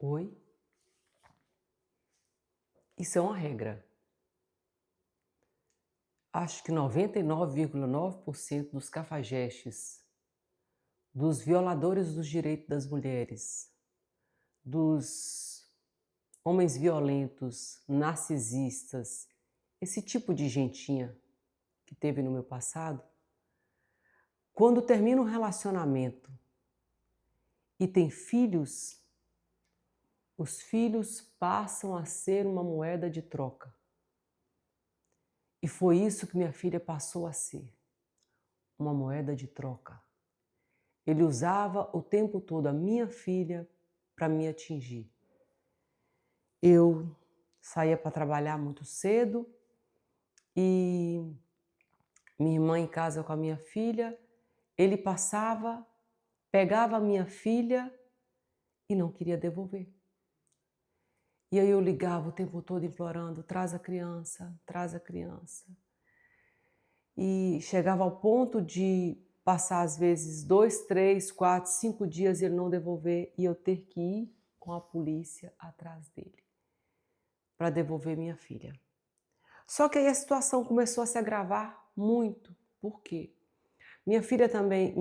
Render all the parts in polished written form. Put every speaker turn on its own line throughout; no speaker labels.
Oi? Isso é uma regra. Acho que 99,9% dos cafajestes, dos violadores dos direitos das mulheres, dos homens violentos, narcisistas, esse tipo de gentinha que teve no meu passado, quando termina um relacionamento e tem filhos, os filhos passam a ser uma moeda de troca. E foi isso que minha filha passou a ser, uma moeda de troca. Ele usava o tempo todo a minha filha para me atingir. Eu saía para trabalhar muito cedo e minha irmã em casa com a minha filha, ele passava, pegava a minha filha e não queria devolver. E aí eu ligava o tempo todo implorando, traz a criança, traz a criança. E chegava ao ponto de passar às vezes 2, 3, 4, 5 dias e ele não devolver e eu ter que ir com a polícia atrás dele para devolver minha filha. Só que aí a situação começou a se agravar muito. Por quê? Minha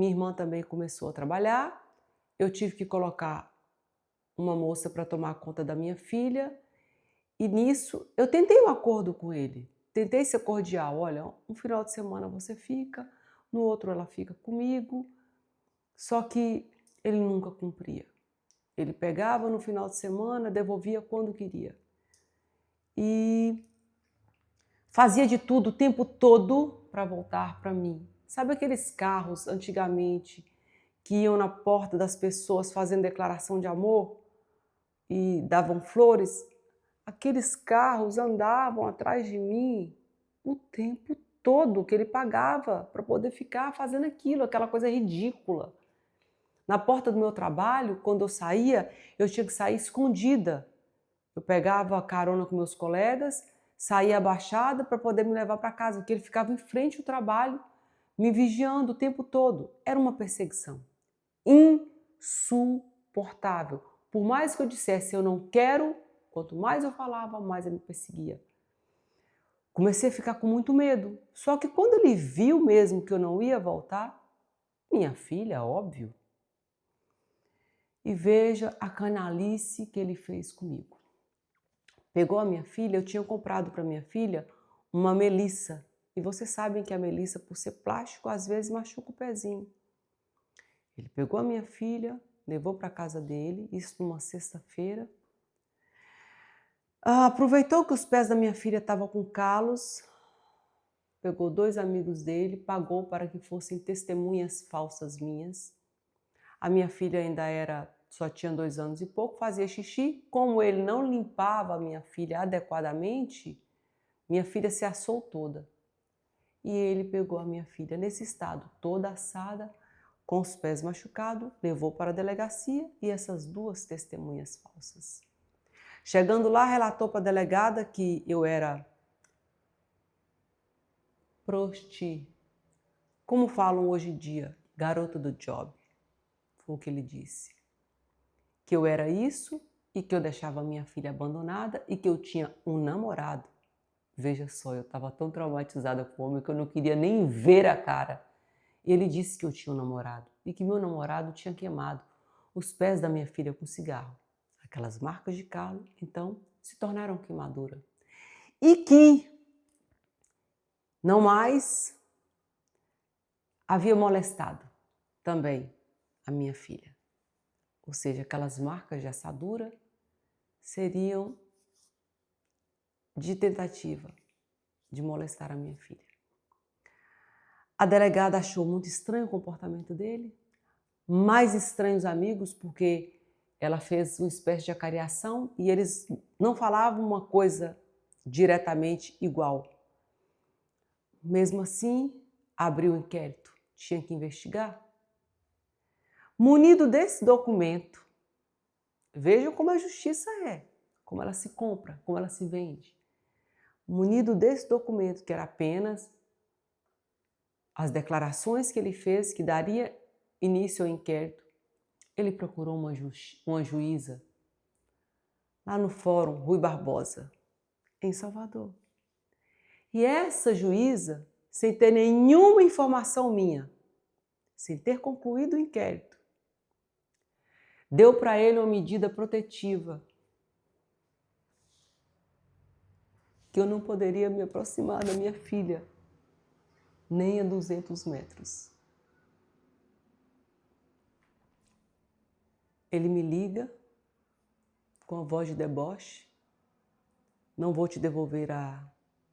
irmã também começou a trabalhar, eu tive que colocar uma moça para tomar conta da minha filha e nisso eu tentei um acordo com ele. Tentei ser cordial, olha, um final de semana você fica, no outro ela fica comigo, só que ele nunca cumpria. Ele pegava no final de semana, devolvia quando queria. E fazia de tudo o tempo todo para voltar para mim. Sabe aqueles carros antigamente que iam na porta das pessoas fazendo declaração de amor e davam flores? Aqueles carros andavam atrás de mim o tempo todo que ele pagava para poder ficar fazendo aquilo, aquela coisa ridícula. Na porta do meu trabalho, quando eu saía, eu tinha que sair escondida. Eu pegava carona com meus colegas, saía abaixada para poder me levar para casa, porque ele ficava em frente ao trabalho, me vigiando o tempo todo. Era uma perseguição insuportável. Por mais que eu dissesse eu não quero, quanto mais eu falava, mais ele me perseguia. Comecei a ficar com muito medo. Só que quando ele viu mesmo que eu não ia voltar, minha filha, óbvio. E veja a canalice que ele fez comigo. Pegou a minha filha, eu tinha comprado para minha filha uma melissa. E vocês sabem que a melissa, por ser plástico, às vezes machuca o pezinho. Ele pegou a minha filha, levou para a casa dele, isso numa sexta-feira. Aproveitou que os pés da minha filha estavam com calos, pegou 2 amigos dele, pagou para que fossem testemunhas falsas minhas. A minha filha só tinha 2 anos e pouco, fazia xixi. Como ele não limpava a minha filha adequadamente, minha filha se assou toda. E ele pegou a minha filha nesse estado, toda assada, com os pés machucados, levou para a delegacia e essas 2 testemunhas falsas. Chegando lá, relatou para a delegada que eu era como falam hoje em dia, garota do job. Foi o que ele disse. Que eu era isso e que eu deixava a minha filha abandonada e que eu tinha um namorado. Veja só, eu estava tão traumatizada com o homem que eu não queria nem ver a cara. Ele disse que eu tinha um namorado e que meu namorado tinha queimado os pés da minha filha com cigarro. Aquelas marcas de calo, então, se tornaram queimadura. E que não mais havia molestado também a minha filha. Ou seja, aquelas marcas de assadura seriam de tentativa de molestar a minha filha. A delegada achou muito estranho o comportamento dele, mais estranho os amigos, porque ela fez uma espécie de acariação e eles não falavam uma coisa diretamente igual. Mesmo assim, abriu o inquérito, tinha que investigar. Munido desse documento, vejam como a justiça é, como ela se compra, como ela se vende. Munido desse documento, que era apenas as declarações que ele fez, que daria início ao inquérito, ele procurou uma juíza lá no Fórum Rui Barbosa, em Salvador. E essa juíza, sem ter nenhuma informação minha, sem ter concluído o inquérito, deu para ele uma medida protetiva que eu não poderia me aproximar da minha filha, nem a 200 metros. Ele me liga com a voz de deboche: não vou te devolver a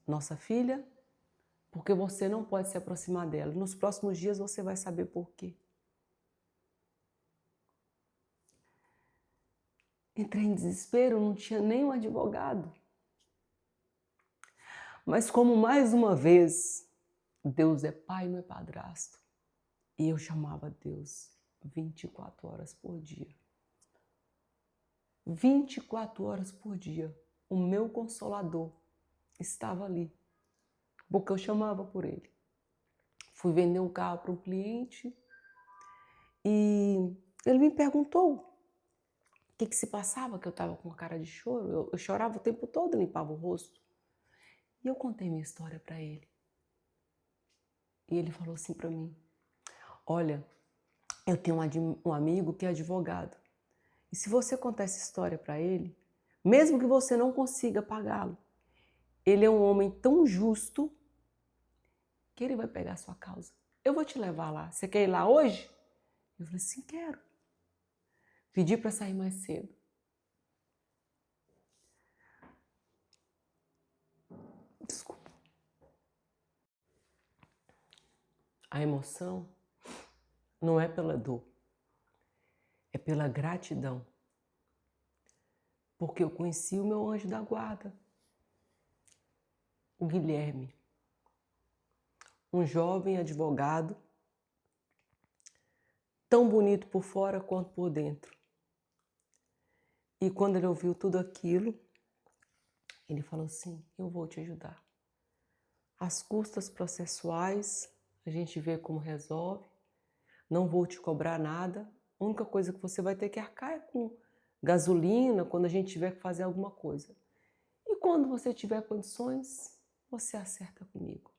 nossa filha, porque você não pode se aproximar dela. Nos próximos dias você vai saber por quê. Entrei em desespero, não tinha nem um advogado. Mas como mais uma vez, Deus é pai, não é padrasto. E eu chamava Deus 24 horas por dia. 24 horas por dia, o meu Consolador estava ali, porque eu chamava por ele. Fui vender um carro para um cliente e ele me perguntou o que se passava, que eu estava com uma cara de choro. Eu chorava o tempo todo, limpava o rosto. E eu contei minha história para ele. E ele falou assim para mim: olha, eu tenho um amigo que é advogado. E se você contar essa história para ele, mesmo que você não consiga pagá-lo, ele é um homem tão justo que ele vai pegar a sua causa. Eu vou te levar lá. Você quer ir lá hoje? Eu falei: sim, quero. Pedi para sair mais cedo. Desculpa. A emoção não é pela dor, é pela gratidão. Porque eu conheci o meu anjo da guarda, o Guilherme, um jovem advogado, tão bonito por fora quanto por dentro. E quando ele ouviu tudo aquilo, ele falou assim: eu vou te ajudar. As custas processuais, a gente vê como resolve, não vou te cobrar nada, a única coisa que você vai ter que arcar é com gasolina quando a gente tiver que fazer alguma coisa. E quando você tiver condições, você acerta comigo.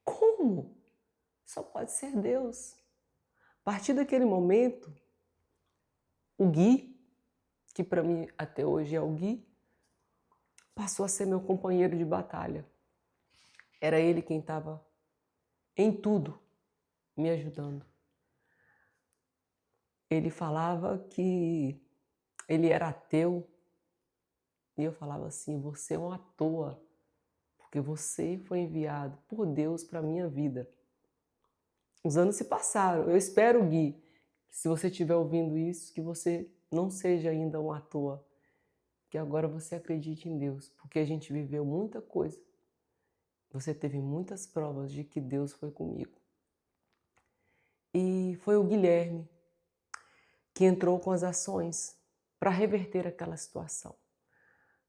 Como? Só pode ser Deus. A partir daquele momento, o Gui, que para mim até hoje é o Gui, passou a ser meu companheiro de batalha. Era ele quem estava em tudo me ajudando. Ele falava que ele era ateu e eu falava assim: você é um à toa, porque você foi enviado por Deus para a minha vida. Os anos se passaram. Eu espero, Gui, se você estiver ouvindo isso, que você não seja ainda um à toa, que agora você acredite em Deus, porque a gente viveu muita coisa. Você teve muitas provas de que Deus foi comigo. E foi o Guilherme que entrou com as ações para reverter aquela situação.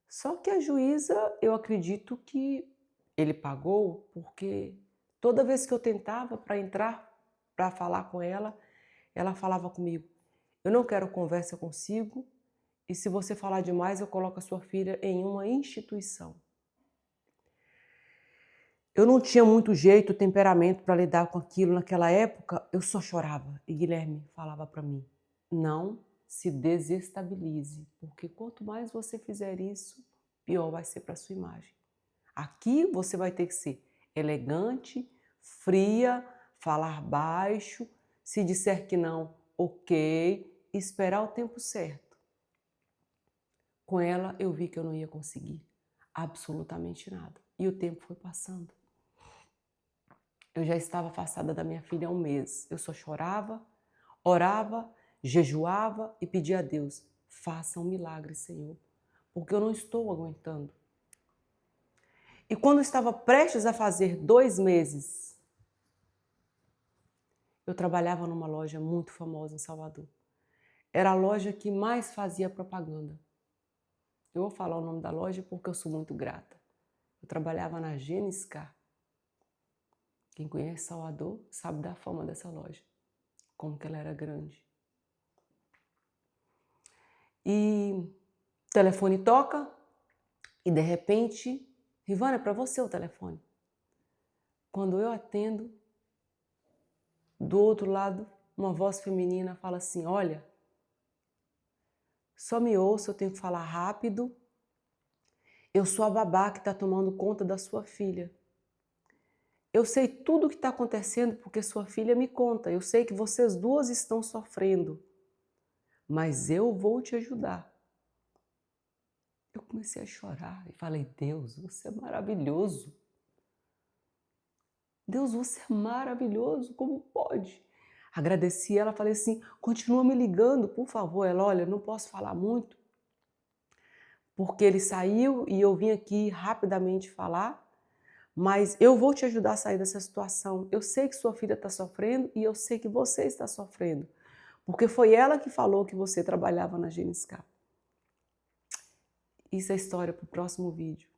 Só que a juíza, eu acredito que ele pagou, porque toda vez que eu tentava para entrar, para falar com ela, ela falava comigo: eu não quero conversa consigo, e se você falar demais, eu coloco a sua filha em uma instituição. Eu não tinha muito jeito, temperamento para lidar com aquilo naquela época, eu só chorava. E Guilherme falava para mim: não se desestabilize, porque quanto mais você fizer isso, pior vai ser para sua imagem. Aqui você vai ter que ser elegante, fria, falar baixo, se disser que não, ok, esperar o tempo certo. Com ela eu vi que eu não ia conseguir absolutamente nada. E o tempo foi passando. Eu já estava afastada da minha filha há um mês. Eu só chorava, orava, jejuava e pedia a Deus: faça um milagre, Senhor, porque eu não estou aguentando. E quando eu estava prestes a fazer 2 meses, eu trabalhava numa loja muito famosa em Salvador. Era a loja que mais fazia propaganda. Eu vou falar o nome da loja porque eu sou muito grata. Eu trabalhava na Geniscar. Quem conhece Salvador sabe da fama dessa loja, como que ela era grande. E o telefone toca e de repente, Rivana, é para você o telefone. Quando eu atendo, do outro lado, uma voz feminina fala assim: olha, só me ouça, eu tenho que falar rápido. Eu sou a babá que está tomando conta da sua filha. Eu sei tudo o que está acontecendo porque sua filha me conta. Eu sei que vocês duas estão sofrendo, mas eu vou te ajudar. Eu comecei a chorar e falei: Deus, você é maravilhoso. Deus, você é maravilhoso, como pode? Agradeci ela, falei assim: continua me ligando, por favor. Ela: olha, não posso falar muito, porque ele saiu e eu vim aqui rapidamente falar, mas eu vou te ajudar a sair dessa situação. Eu sei que sua filha está sofrendo e eu sei que você está sofrendo, porque foi ela que falou que você trabalhava na GNSK. Isso é história para o próximo vídeo.